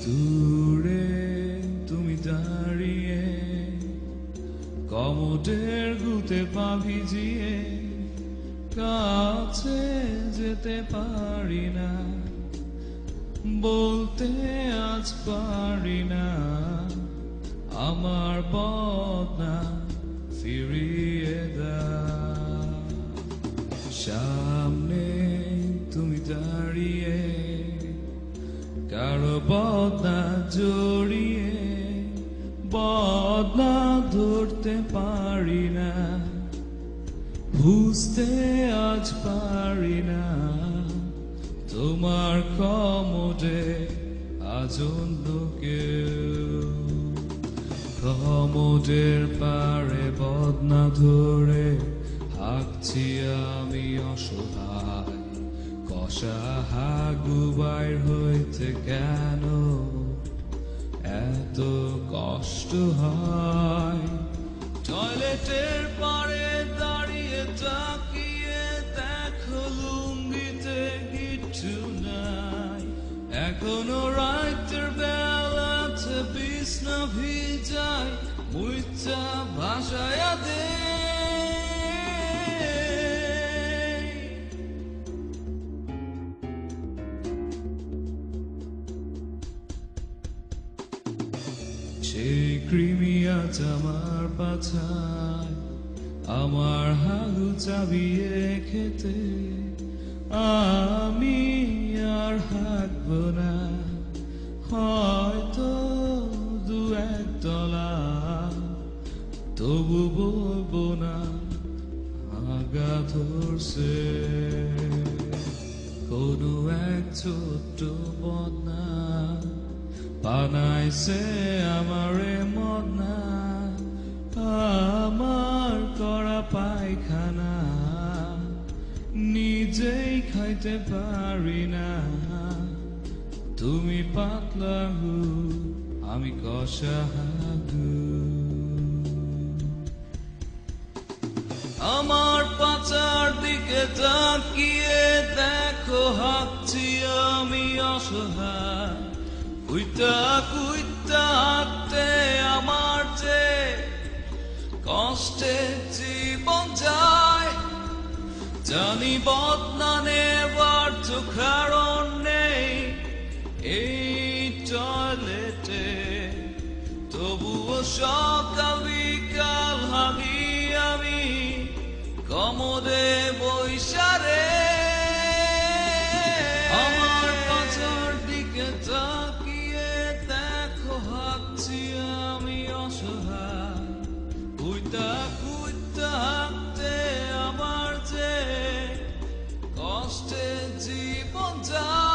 দূরে তুমি দাঁড়িয়ে কমোডের গুতে পা ভিজিয়ে কাছে যেতে পারি না, বলতে আজ পারি না আমার বদনা ফিরিয়ে দাও। সামনে তুমি দাঁড়িয়ে কারো বদনা জড়িয়ে বদনা ধরতে পারি না, বুঝতে আজ পারি না তোমার কমোডে আজ অন্য কেউ। কমোডের পারে বদনা ধরে হাঁকছি আমি অসহায়, কষা হাগু বাইর হইতে কেন এত কষ্ট হয়। টয়লেটের পারে দাঁড়িয়ে তাকিয়ে দেখো লুঙ্গিতে কিচ্ছু নাই, এখনো রাতের বেলাতে বিছনা ভিজায় মুইতা ভাসায়া দে। সেই কৃমি আজ আমার পাছায়, আমার হাগু চাবিয়ে খেতে আমি আর হাঁকব না, হয়তো দু এক তলা তবু বলবো না আগা ধরছে। কোনো এক ছোট্ট বদনা বানাইছে আমারে মদনা, আমার করা পায়খানা নিজেই খাইতে পারি না। তুমি পাতলা হু আমি কষা হাগু, আমার পাচার দিকে তাকিয়ে দেখো হাঁকছি আমি অসহায়, কুইতা কুইতা হাঁকতে আমার যে কষ্টে জীবন যায়। জানি বদনা নেবার তো কারণ নেই এই টয়লেটে, তবুও সকাল বিকাল হাগি আমি কমোডে বৈশারে। আমার পাছার দিকে তাকিয়ে দেখো হাঁকছি আমি অসহায়, কুইতা কুইতা হাঁকতে আমার যে কষ্টে জীবন যায়।